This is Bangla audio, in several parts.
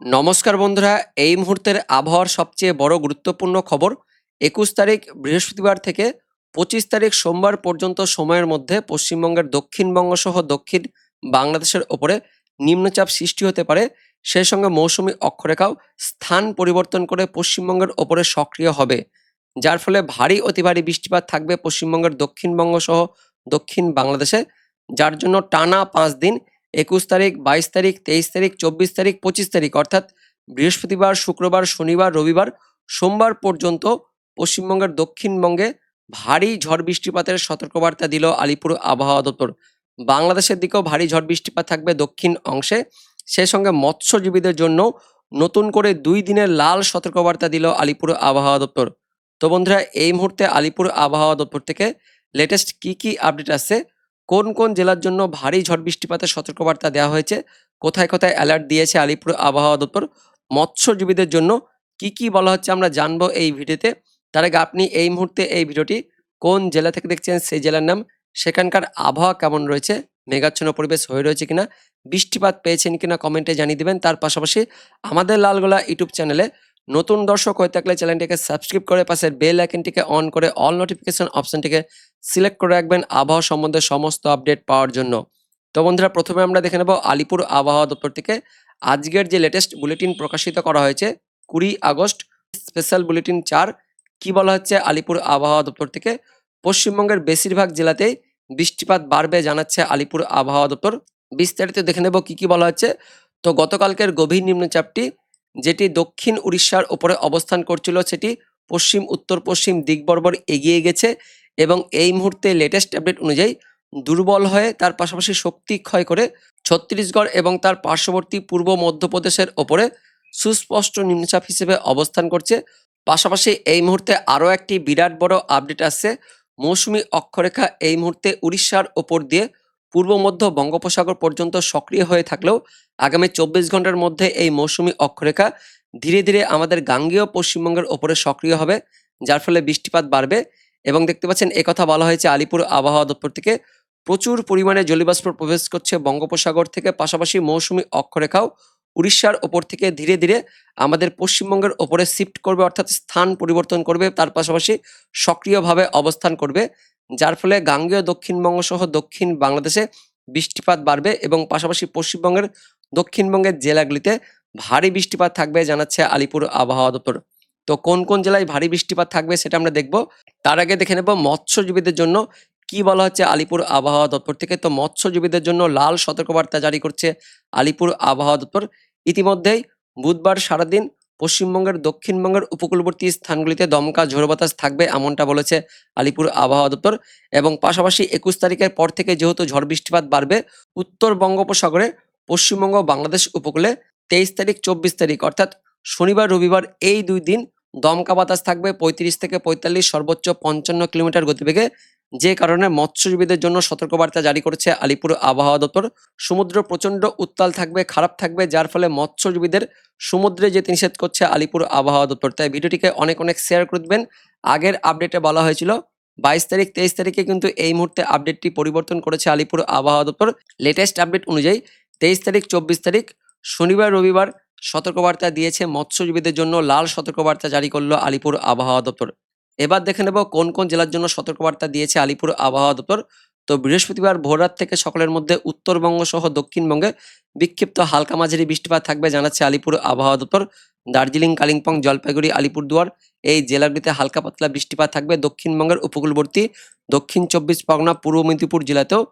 নমস্কার বন্ধুরা, এই মুহূর্তের আবহাওয়ার সবচেয়ে বড় গুরুত্বপূর্ণ খবর। ২১ তারিখ বৃহস্পতিবার থেকে ২৫ তারিখ সোমবার পর্যন্ত সময়ের মধ্যে পশ্চিমবঙ্গের দক্ষিণবঙ্গ সহ দক্ষিণ বাংলাদেশের ওপরে নিম্নচাপ সৃষ্টি হতে পারে। সেই সঙ্গে মৌসুমি অক্ষরেখাও স্থান পরিবর্তন করে পশ্চিমবঙ্গের ওপরে সক্রিয় হবে, যার ফলে ভারী অতি ভারী বৃষ্টিপাত থাকবে পশ্চিমবঙ্গের দক্ষিণবঙ্গ সহ দক্ষিণ বাংলাদেশে, যার জন্য টানা 5 দিন ২১ তারিখ, ২২ তারিখ, ২৩ তারিখ, ২৪ তারিখ, ২৫ তারিখ অর্থাৎ বৃহস্পতিবার, শুক্রবার, শনিবার, রবিবার, সোমবার পর্যন্ত পশ্চিমবঙ্গের দক্ষিণবঙ্গে ভারী ঝড় বৃষ্টিপাতের সতর্কবার্তা দিল আলিপুর আবহাওয়া দপ্তর। বাংলাদেশের দিকেও ভারী ঝড় বৃষ্টিপাত থাকবে দক্ষিণ অংশে। সেই সঙ্গে মৎস্যজীবীদের জন্য নতুন করে 2 দিনের লাল সতর্কবার্তা দিল আলিপুর আবহাওয়া দপ্তর। তো বন্ধুরা, এই মুহূর্তে আলিপুর আবহাওয়া দপ্তর থেকে লেটেস্ট কি আপডেট আসছে, কোন কোন জেলার জন্য ভারী ঝড় বৃষ্টিপাতের সতর্কবার্তা দেওয়া হয়েছে, কোথায় কোথায় অ্যালার্ট দিয়েছে আলিপুর আবহাওয়া দপ্তর, মৎস্যজীবীদের জন্য কি বলা হচ্ছে আমরা জানবো এই ভিডিওতে। তার আগে আপনি এই মুহূর্তে এই ভিডিওটি কোন জেলা থেকে দেখছেন, সেই জেলার নাম, সেখানকার আবহাওয়া কেমন রয়েছে, মেঘাচ্ছন্ন পরিবেশ হয়ে রয়েছে কিনা, বৃষ্টিপাত পেয়েছেন কিনা কমেন্টে জানিয়ে দিবেন। তার পাশাপাশি আমাদের লালগোলা ইউটিউব চ্যানেলে নতুন দর্শক হয়ে থাকলে চ্যানেলটিকে সাবস্ক্রাইব করে পাশের বেল আইকনটিকে অন করে অল নোটিফিকেশন অপশনটিকে সিলেক্ট করে রাখবেন আবহাওয়া সম্বন্ধে সমস্ত আপডেট পাওয়ার জন্য। তো বন্ধুরা, প্রথমে আমরা দেখে নেব আলিপুর আবহাওয়া দপ্তর থেকে আজকের যে লেটেস্ট বুলেটিন প্রকাশিত করা হয়েছে 20 আগস্ট, স্পেশাল বুলেটিন 4। কি বলা হচ্ছে আলিপুর আবহাওয়া দপ্তর থেকে, পশ্চিমবঙ্গের বেশিরভাগ জেলাতেই বৃষ্টিপাত বাড়বে জানাচ্ছে আলিপুর আবহাওয়া দপ্তর। বিস্তারিত দেখে নেব কি বলা হচ্ছে। তো গতকালকের গভীর নিম্নচাপটি, যেটি দক্ষিণ উড়িষ্যার ওপরে অবস্থান করছিল, সেটি পশ্চিম উত্তর পশ্চিম দিক বরাবর এগিয়ে গেছে এবং এই মুহূর্তে লেটেস্ট আপডেট অনুযায়ী দুর্বল হয়ে তার পাশাপাশি শক্তি ক্ষয় করে ছত্তিশগড় এবং তার পার্শ্ববর্তী পূর্ব মধ্যপ্রদেশের ওপরে সুস্পষ্ট নিম্নচাপ হিসেবে অবস্থান করছে। পাশাপাশি এই মুহূর্তে আরও একটি বিরাট বড় আপডেট আসছে। মৌসুমি অক্ষরেখা এই মুহূর্তে উড়িষ্যার ওপর দিয়ে পূর্ব মধ্য বঙ্গোপসাগর পর্যন্ত সক্রিয় হয়ে থাকলেও আগামী 24 ঘন্টার মধ্যে এই মৌসুমি অক্ষরেখা ধীরে ধীরে আমাদের গাঙ্গেয় পশ্চিমবঙ্গের ওপরে সক্রিয় হবে, যার ফলে বৃষ্টিপাত বাড়বে। এবং দেখতে পাচ্ছেন, একথা বলা হয়েছে আলিপুর আবহাওয়া দপ্তর থেকে। প্রচুর পরিমাণে জলীয়বাষ্প প্রবেশ করছে বঙ্গোপসাগর থেকে, পাশাপাশি মৌসুমি অক্ষরেখাও উড়িষ্যার ওপর থেকে ধীরে ধীরে আমাদের পশ্চিমবঙ্গের ওপরে শিফট করবে, অর্থাৎ স্থান পরিবর্তন করবে, তার পাশাপাশি সক্রিয়ভাবে অবস্থান করবে, যার ফলে গাঙ্গেয় দক্ষিণবঙ্গ সহ দক্ষিণ বাংলাদেশে বৃষ্টিপাত বাড়বে এবং পাশাপাশি পশ্চিমবঙ্গের দক্ষিণবঙ্গের জেলাগুলিতে ভারী বৃষ্টিপাত থাকবে জানাচ্ছে আলিপুর আবহাওয়া দপ্তর। তো কোন কোন জেলায় ভারী বৃষ্টিপাত থাকবে সেটা আমরা দেখব। তার আগে দেখে নেব মৎস্যজীবীদের জন্য কি বলা হচ্ছে আলিপুর আবহাওয়া দপ্তর থেকে। তো মৎস্যজীবীদের জন্য লাল সতর্কবার্তা জারি করছে আলিপুর আবহাওয়া দপ্তর। ইতিমধ্যেই বুধবার সারাদিন পশ্চিমবঙ্গের দক্ষিণবঙ্গের উপকূলবর্তী স্থানগুলিতে দমকা ঝোড়ো বাতাস থাকবে, এমনটা বলেছে আলিপুর আবহাওয়া দপ্তর। এবং পাশাপাশি 21 তারিখের পর থেকে যেহেতু ঝড় বৃষ্টিপাত বাড়বে উত্তর বঙ্গোপসাগরে, পশ্চিমবঙ্গ বাংলাদেশ উপকূলে 23 তারিখ 24 তারিখ অর্থাৎ শনিবার রবিবার এই 2 দিন দমকা বাতাস থাকবে 35 থেকে 45, সর্বোচ্চ 55 কিলোমিটার গতিবেগে, যে কারণে মৎস্যজীবীদের জন্য সতর্কবার্তা জারি করেছে আলিপুর আবহাওয়া দপ্তর। সমুদ্র প্রচণ্ড উত্তাল থাকবে, খারাপ থাকবে, যার ফলে মৎস্যজীবীদের সমুদ্রে যেতে নিষেধ করছে আলিপুর আবহাওয়া দপ্তর। তাই ভিডিওটিকে অনেক শেয়ার করে দেবেন। আগের আপডেটে বলা হয়েছিল 22 তারিখ 23 তারিখে, কিন্তু এই মুহূর্তে আপডেটটি পরিবর্তন করেছে আলিপুর আবহাওয়া দপ্তর। লেটেস্ট আপডেট অনুযায়ী 23 তারিখ 24 তারিখ শনিবার রবিবার সতর্কবার্তা দিয়েছে মৎস্যজীবীদের জন্য, লাল সতর্কবার্তা জারি করলো আলিপুর আবহাওয়া দপ্তর। এবার দেখে নেব কোন কোন জেলার জন্য সতর্কবার্তা দিয়েছে আলিপুর আবহাওয়া দপ্তর। তো বৃহস্পতিবার ভোররাত থেকে সকালের মধ্যে উত্তরবঙ্গ সহ দক্ষিণবঙ্গে বিক্ষিপ্ত হালকা মাঝারি বৃষ্টিপাত থাকবে জানাচ্ছে আলিপুর আবহাওয়া দপ্তর। দার্জিলিং, কালিম্পং, জলপাইগুড়ি, আলিপুরদুয়ার এই জেলাগুলিতে হালকা পাতলা বৃষ্টিপাত থাকবে। দক্ষিণবঙ্গের উপকূলবর্তী দক্ষিণ 24 পরগনা, পূর্ব মেদিনীপুর জেলাতেও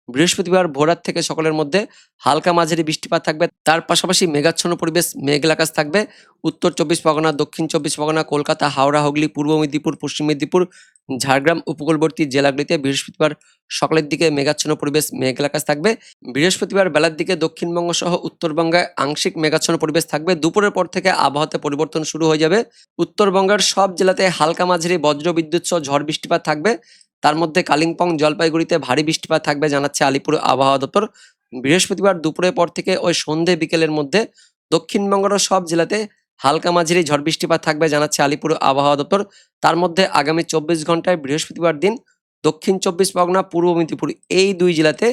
বৃহস্পতিবার ভোররাত থেকে সকালের মধ্যে হালকা মাঝারি বৃষ্টিপাত থাকবে। তার পাশাপাশি মেঘাচ্ছন্ন পরিবেশ, মেঘলা আকাশ থাকবে উত্তর 24 পরগনা, দক্ষিণ 24 পরগনা, কলকাতা, হাওড়া, হুগলি, পূর্ব মেদিনীপুর, পশ্চিম মেদিনীপুর, ঝাড়গ্রাম উপকূলবর্তী জেলাগুলিতে বৃহস্পতিবার সকালের দিকে মেঘাচ্ছন্ন পরিবেশ, মেঘলা আকাশ থাকবে। বৃহস্পতিবার বেলার দিকে দক্ষিণবঙ্গ সহ উত্তরবঙ্গে আংশিক মেঘাচ্ছন্ন পরিবেশ থাকবে। দুপুরের পর থেকে আবহাওয়াতে পরিবর্তন শুরু হয়ে যাবে। উত্তরবঙ্গের সব জেলাতে হালকা মাঝারি বজ্র বিদ্যুৎ সহ ঝড় বৃষ্টিপাত থাকবে। তার মধ্যে কালিম্পং, জলপাইগুড়িতে ভারী বৃষ্টিপাত থাকবে জানাচ্ছে আলিপুর আবহাওয়া দপ্তর। বৃহস্পতিবার দুপুরের পর থেকে ওই সন্ধে বিকেলের মধ্যে দক্ষিণবঙ্গের সব জেলাতে হালকা মাঝারি ঝড় বৃষ্টিপাত থাকবে জানাচ্ছে আলিপুর আবহাওয়া দপ্তর। তার মধ্যে আগামী 24 ঘন্টায় বৃহস্পতিবার দিন দক্ষিণ 24 পরগনা, পূর্ব মেদিনীপুর এই 2 জেলাতে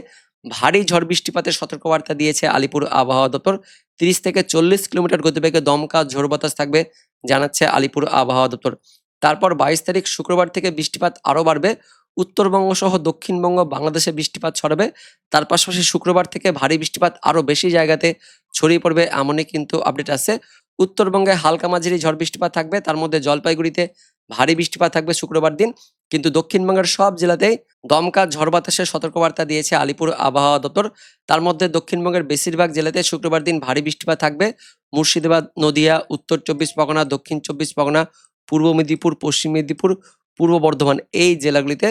ভারী ঝড় বৃষ্টিপাতের সতর্কবার্তা দিয়েছে আলিপুর আবহাওয়া দপ্তর। 30 থেকে 40 কিলোমিটার গতিবেগে দমকা ঝোড়ো বাতাস থাকবে, জানাচ্ছে আলিপুর আবহাওয়া দপ্তর। তারপর 22 তারিখ শুক্রবার থেকে বৃষ্টিপাত আরও বাড়বে। উত্তরবঙ্গ সহ দক্ষিণবঙ্গ, বাংলাদেশে বৃষ্টিপাত ছড়াবে। তার পাশাপাশি শুক্রবার থেকে ভারী বৃষ্টিপাত আরও বেশি জায়গাতে ছড়িয়ে পড়বে, এমনই কিন্তু আপডেট আছে। উত্তরবঙ্গে হালকা মাঝারি ঝড় বৃষ্টিপাত থাকবে, তার মধ্যে জলপাইগুড়িতে ভারী বৃষ্টিপাত থাকবে শুক্রবার দিন। কিন্তু দক্ষিণবঙ্গের সব জেলাতেই দমকা ঝড় বাতাসের সতর্কবার্তা দিয়েছে আলিপুর আবহাওয়া দপ্তর। তার মধ্যে দক্ষিণবঙ্গের বেশিরভাগ জেলাতে শুক্রবার দিন ভারী বৃষ্টিপাত থাকবে। মুর্শিদাবাদ, নদিয়া, উত্তর 24 পরগনা, দক্ষিণ 24 পরগনা, পূর্ব মেদিনীপুর, পশ্চিম মেদিনীপুর, পূর্ব বর্ধমান, এই জেলাগুলিতে।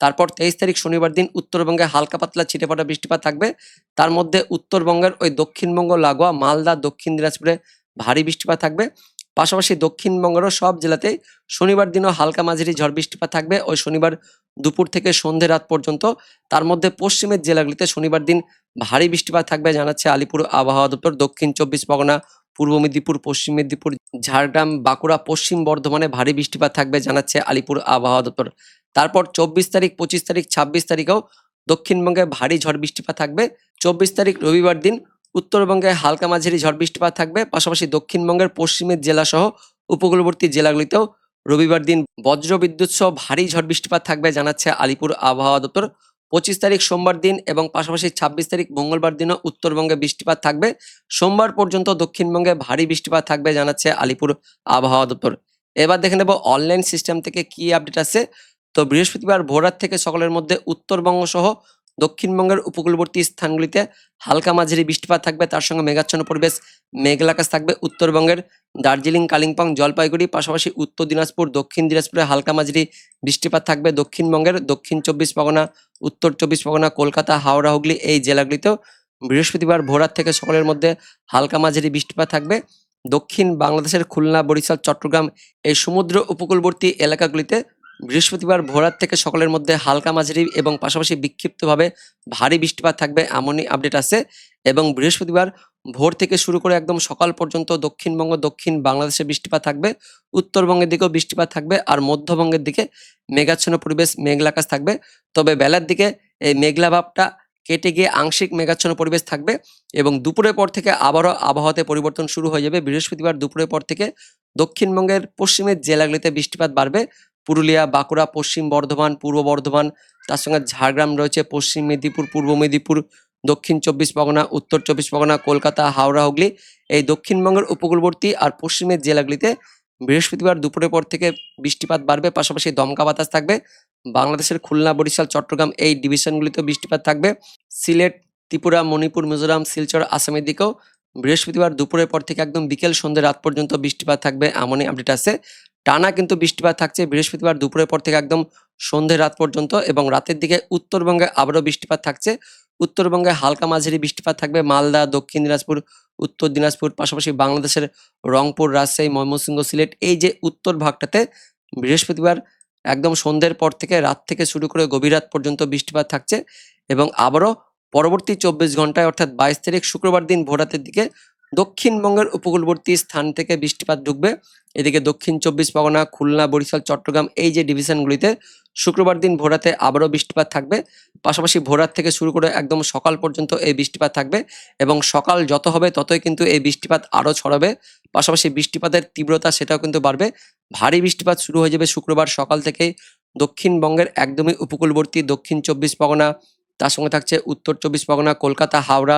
তারপর 23 তারিখ শনিবার দিন উত্তরবঙ্গে হালকা পাতলা ছিটেফোঁটা বৃষ্টিপাত থাকবে। তার মধ্যে উত্তরবঙ্গের ওই দক্ষিণবঙ্গ লাগোয়া মালদা, দক্ষিণ দিনাজপুরে ভারী বৃষ্টিপাত থাকবে। পাশাপাশি দক্ষিণবঙ্গেরও সব জেলাতেই শনিবার দিনও হালকা মাঝারি ঝড় বৃষ্টিপাত থাকবে ওই শনিবার দুপুর থেকে সন্ধে রাত পর্যন্ত। তার মধ্যে পশ্চিমের জেলাগুলিতে শনিবার দিন ভারী বৃষ্টিপাত থাকবে, জানাচ্ছে আলিপুর আবহাওয়া দপ্তর। দক্ষিণ 24 পরগনা, পূর্ব মেদিনীপুর, পশ্চিম মেদিনীপুর, ঝাড়গ্রাম, বাঁকুড়া, পশ্চিম বর্ধমানে ভারী বৃষ্টিপাত থাকবে, জানাচ্ছে আলিপুর আবহাওয়া দপ্তর। তারপর 24 তারিখ, 25 তারিখ, 26 তারিখেও দক্ষিণবঙ্গে ভারী ঝড় বৃষ্টিপাত থাকবে। 24 তারিখ রবিবার দিন উত্তরবঙ্গে হালকা মাঝারি ঝড় বৃষ্টিপাত থাকবে। পাশাপাশি দক্ষিণবঙ্গের পশ্চিমের জেলাসহ উপকূলবর্তী জেলাগুলিতেও রবিবার দিন বজ্র বিদ্যুৎ সহ ভারী ঝড় বৃষ্টিপাত থাকবে, জানাচ্ছে আলিপুর আবহাওয়া দপ্তর। 25 তারিখ সোমবার দিন এবং পাশাপাশি 26 তারিখ মঙ্গলবার দিনও উত্তরবঙ্গে বৃষ্টিপাত থাকবে। সোমবার পর্যন্ত দক্ষিণবঙ্গে ভারী বৃষ্টিপাত থাকবে, জানাচ্ছে আলিপুর আবহাওয়া দপ্তর। এবার দেখে নেব অনলাইন সিস্টেম থেকে কি আপডেট আছে। তো বৃহস্পতিবার ভোররাত থেকে সকালের মধ্যে উত্তরবঙ্গ সহ দক্ষিণবঙ্গের উপকূলবর্তী স্থানগুলিতে হালকা মাঝারি বৃষ্টিপাত থাকবে, তার সঙ্গে মেঘাচ্ছন্ন পরিবেশ, মেঘলা আকাশ থাকবে। উত্তরবঙ্গের দার্জিলিং, কালিম্পং, জলপাইগুড়ি, পাশাপাশি উত্তর দিনাজপুর, দক্ষিণ দিনাজপুরে হালকা মাঝারি বৃষ্টিপাত থাকবে। দক্ষিণবঙ্গের দক্ষিণ 24 পরগনা, উত্তর 24 পরগনা, কলকাতা, হাওড়া, হুগলি, এই জেলাগুলিতেও বৃহস্পতিবার ভোররাত থেকে সকালের মধ্যে হালকা মাঝারি বৃষ্টিপাত থাকবে। দক্ষিণ বাংলাদেশের খুলনা, বরিশাল, চট্টগ্রাম, এই সমুদ্র উপকূলবর্তী এলাকাগুলিতে বৃহস্পতিবার ভোররাত থেকে সকালের মধ্যে হালকা মাঝারি এবং পাশাপাশি বিক্ষিপ্তভাবে ভারী বৃষ্টিপাত থাকবে, এমনই আপডেট আছে। এবং বৃহস্পতিবার ভোর থেকে শুরু করে একদম সকাল পর্যন্ত দক্ষিণবঙ্গ, দক্ষিণ বাংলাদেশে বৃষ্টিপাত থাকবে। উত্তরবঙ্গের দিকেও বৃষ্টিপাত থাকবে, আর মধ্যবঙ্গের দিকে মেঘাচ্ছন্ন পরিবেশ, মেঘলা আকাশ থাকবে। তবে বেলার দিকে এই মেঘলা ভাবটা কেটে গিয়ে আংশিক মেঘাচ্ছন্ন পরিবেশ থাকবে এবং দুপুরের পর থেকে আবারও আবহাওয়াতে পরিবর্তন শুরু হয়ে যাবে। বৃহস্পতিবার দুপুরের পর থেকে দক্ষিণবঙ্গের পশ্চিমের জেলাগুলিতে বৃষ্টিপাত বাড়বে। পুরুলিয়া, বাঁকুড়া, পশ্চিম বর্ধমান, পূর্ব বর্ধমান, তার সঙ্গে ঝাড়গ্রাম রয়েছে, পশ্চিম মেদিনীপুর, পূর্ব মেদিনীপুর, দক্ষিণ 24 পরগনা, উত্তর 24 পরগনা, কলকাতা, হাওড়া, হুগলি, এই দক্ষিণবঙ্গের উপকূলবর্তী আর পশ্চিমের জেলাগুলিতে বৃহস্পতিবার দুপুরের পর থেকে বৃষ্টিপাত বাড়বে, পাশাপাশি দমকা বাতাস থাকবে। বাংলাদেশের খুলনা, বরিশাল, চট্টগ্রাম, এই ডিভিশনগুলিতেও বৃষ্টিপাত থাকবে। সিলেট, ত্রিপুরা, মণিপুর, মিজোরাম, শিলচর, আসামের দিকেও বৃহস্পতিবার দুপুরের পর থেকে একদম বিকেল সন্ধ্যে রাত পর্যন্ত বৃষ্টিপাত থাকবে, এমনই আপডেট আছে। টানা কিন্তু বৃষ্টিপাত থাকছে বৃহস্পতিবার দুপুরের পর থেকে একদম সন্ধ্যে রাত পর্যন্ত, এবং রাতের দিকে উত্তরবঙ্গে আবারও বৃষ্টিপাত থাকছে। উত্তরবঙ্গে হালকা মাঝারি বৃষ্টিপাত থাকবে মালদা, দক্ষিণ দিনাজপুর, উত্তর দিনাজপুর, পাশাপাশি বাংলাদেশের রংপুর, রাজশাহী, ময়মনসিংহ, সিলেট, এই যে উত্তর ভাগটাতে বৃহস্পতিবার একদম সন্ধ্যের পর থেকে রাত থেকে শুরু করে গভীর রাত পর্যন্ত বৃষ্টিপাত থাকছে। এবং আবারও পরবর্তী 24 ঘন্টায় অর্থাৎ 22 তারিখ শুক্রবার দিন ভোররাতের দিকে দক্ষিণবঙ্গের উপকূলবর্তী স্থান থেকে বৃষ্টিপাত ঢুকবে। এদিকে দক্ষিণ 24 পরগনা, খুলনা, বরিশাল, চট্টগ্রাম, এই যে ডিভিশনগুলিতে শুক্রবার দিন ভোররাতে আবারও বৃষ্টিপাত থাকবে। পাশাপাশি ভোররাত থেকে শুরু করে একদম সকাল পর্যন্ত এই বৃষ্টিপাত থাকবে, এবং সকাল যত হবে ততই কিন্তু এই বৃষ্টিপাত আরও ছড়াবে। পাশাপাশি বৃষ্টিপাতের তীব্রতা সেটাও কিন্তু বাড়বে। ভারী বৃষ্টিপাত শুরু হয়ে যাবে শুক্রবার সকাল থেকেই দক্ষিণবঙ্গের একদমই উপকূলবর্তী দক্ষিণ 24 পরগনা, তার সঙ্গে থাকছে উত্তর 24 পরগনা, কলকাতা, হাওড়া,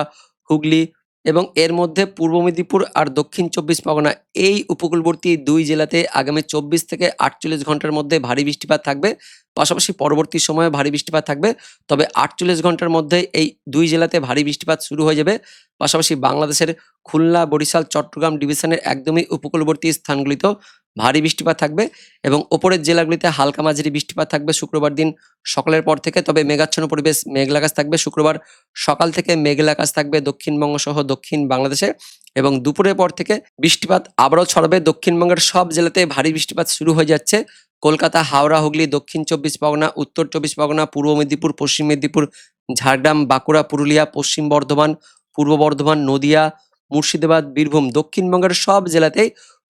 হুগলি, এবং এর মধ্যে পূর্ব মেদিনীপুর আর দক্ষিণ 24 পরগনা, এই উপকূলবর্তী দুই জেলাতে আগামী 24 থেকে 48 ঘন্টার মধ্যে ভারী বৃষ্টিপাত থাকবে। পাশাপাশি পরবর্তী সময়ে ভারী বৃষ্টিপাত থাকবে, তবে 48 ঘন্টার মধ্যে এই দুই জেলাতে ভারী বৃষ্টিপাত শুরু হয়ে যাবে। পাশাপাশি বাংলাদেশের খুলনা, বরিশাল, চট্টগ্রাম ডিভিশনের একদমই উপকূলবর্তী স্থানগুলিতেও ভারী বৃষ্টিপাত থাকবে, এবং ওপরের জেলাগুলিতে হালকা মাঝারি বৃষ্টিপাত থাকবে শুক্রবার দিন সকালের পর থেকে। তবে মেঘাচ্ছন্ন পরিবেশ, মেঘলা আকাশ থাকবে শুক্রবার সকাল থেকে, মেঘলা আকাশ থাকবে দক্ষিণবঙ্গ সহ দক্ষিণ বাংলাদেশে, এবং দুপুরের পর থেকে বৃষ্টিপাত আবারও ছড়াবে। দক্ষিণবঙ্গের সব জেলাতে ভারী বৃষ্টিপাত শুরু হয়ে যাচ্ছে। কলকাতা, হাওড়া, হুগলি, দক্ষিণ 24 পরগনা, উত্তর 24 পরগনা, পূর্ব মেদিনীপুর, পশ্চিম মেদিনীপুর, ঝাড়গ্রাম, বাঁকুড়া, পুরুলিয়া, পশ্চিম বর্ধমান, পূর্ব বর্ধমান, নদিয়া, মুর্শিদাবাদ, বীরভূম, দক্ষিণবঙ্গের সব জেলাতেই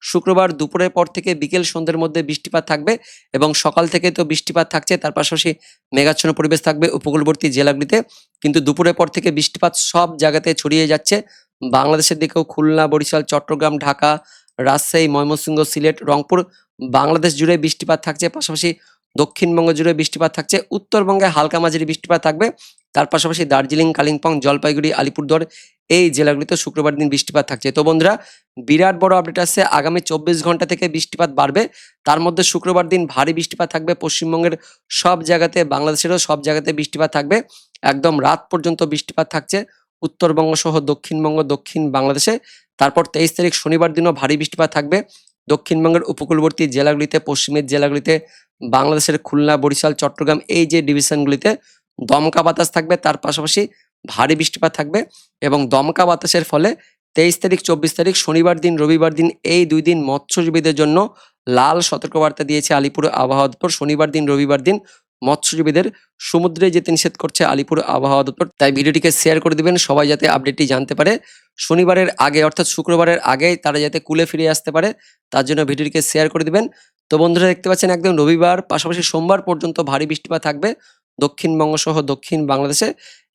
শুক্রবার দুপুরের পর থেকে বিকেল সন্ধ্যের মধ্যে বৃষ্টিপাত থাকবে এবং সকাল থেকে তো বৃষ্টিপাত থাকছে, তার পাশাপাশি মেঘাচ্ছন্ন পরিবেশ থাকবে উপকূলবর্তী জেলাগুলিতে। কিন্তু দুপুরের পর থেকে বৃষ্টিপাত সব জায়গাতে ছড়িয়ে যাচ্ছে। বাংলাদেশের দিকেও খুলনা, বরিশাল, চট্টগ্রাম, ঢাকা, রাজশাহী, ময়মনসিংহ, সিলেট, রংপুর, বাংলাদেশ জুড়ে বৃষ্টিপাত থাকছে। পাশাপাশি দক্ষিণবঙ্গ জুড়ে বৃষ্টিপাত থাকছে। উত্তরবঙ্গে হালকা মাঝারি বৃষ্টিপাত থাকবে। তার পাশাপাশি দার্জিলিং, কালিম্পং, জলপাইগুড়ি, আলিপুরদুয়ার এই জেলাগুলিতে শুক্রবার দিন বৃষ্টিপাত থাকছে। তো বন্ধুরা, বিরাট বড় আপডেট আসছে, আগামী 24 ঘন্টা থেকে বৃষ্টিপাত বাড়বে। তার মধ্যে শুক্রবার দিন ভারী বৃষ্টিপাত থাকবে পশ্চিমবঙ্গের সব জায়গাতে, বাংলাদেশেরও সব জায়গাতে বৃষ্টিপাত থাকবে। একদম রাত পর্যন্ত বৃষ্টিপাত থাকছে উত্তরবঙ্গ সহ দক্ষিণবঙ্গ, দক্ষিণ বাংলাদেশে। তারপর 23 তারিখ শনিবার দিনও ভারী বৃষ্টিপাত থাকবে দক্ষিণবঙ্গের উপকূলবর্তী জেলাগুলিতে, পশ্চিমের জেলাগুলিতে, বাংলাদেশের খুলনা, বরিশাল, চট্টগ্রাম এই যে ডিভিশনগুলিতে দমকা বাতাস থাকবে। তার পাশাপাশি ভারী বৃষ্টিপাত থাকবে এবং দমকা বাতাসের ফলে 23 তারিখ, 24 তারিখ শনিবার দিন, রবিবার দিন এই 2 দিন মৎস্যজীবীদের জন্য লাল সতর্কবার্তা দিয়েছে আলিপুর আবহাওয়া দপ্তর। শনিবার দিন, রবিবার দিন মৎস্যজীবীদের সমুদ্রে যেতে নিষেধ করছে আলিপুর আবহাওয়া দপ্তর। তাই ভিডিওটিকে শেয়ার করে দিবেন, সবাই যাতে আপডেটটি জানতে পারে। শনিবারের আগে অর্থাৎ শুক্রবারের আগেই তারা যাতে কুলে ফিরে আসতে পারে, তার জন্য ভিডিওটিকে শেয়ার করে দিবেন। তো বন্ধুরা, দেখতে পাচ্ছেন একদম রবিবার পাশাপাশি সোমবার পর্যন্ত ভারী বৃষ্টিপাত থাকবে দক্ষিণবঙ্গ সহ দক্ষিণ বাংলাদেশে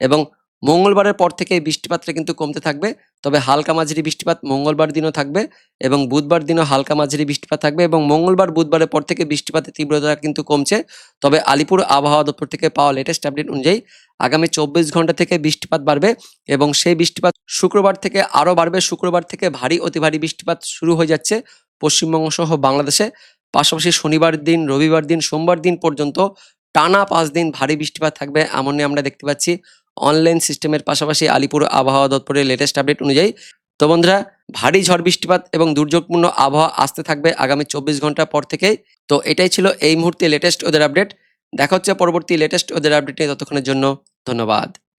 এবং মঙ্গলবারের পর থেকে বৃষ্টিপাতটা কিন্তু কমতে থাকবে। তবে হালকা মাঝারি বৃষ্টিপাত মঙ্গলবার দিনও থাকবে এবং বুধবার দিনও হালকা মাঝারি বৃষ্টিপাত থাকবে এবং মঙ্গলবার, বুধবারের পর থেকে বৃষ্টিপাতের তীব্রতা কিন্তু কমছে। তবে আলিপুর আবহাওয়া দপ্তর থেকে পাওয়া লেটেস্ট আপডেট অনুযায়ী আগামী 24 ঘন্টা থেকে বৃষ্টিপাত বাড়বে এবং সেই বৃষ্টিপাত শুক্রবার থেকে আরও বাড়বে। শুক্রবার থেকে ভারী অতি ভারী বৃষ্টিপাত শুরু হয়ে যাচ্ছে পশ্চিমবঙ্গ সহ বাংলাদেশে। পাশাপাশি শনিবার দিন, রবিবার দিন, সোমবার দিন পর্যন্ত টানা 5 দিন ভারী বৃষ্টিপাত থাকবে এমনই আমরা দেখতে পাচ্ছি অনলাইন সিস্টেমের পাশাপাশি আলিপুর আবহাওয়া দপ্তরের লেটেস্ট আপডেট অনুযায়ী। তো বন্ধুরা, ভারী ঝড় বৃষ্টিপাত এবং দুর্যোগপূর্ণ আবহাওয়া আসতে থাকবে আগামী 24 ঘন্টা পর থেকেই। তো এটাই ছিল এই মুহূর্তে লেটেস্ট ওদের আপডেট। দেখা হচ্ছে পরবর্তী লেটেস্ট ওদের আপডেটে, ততক্ষণের জন্য ধন্যবাদ।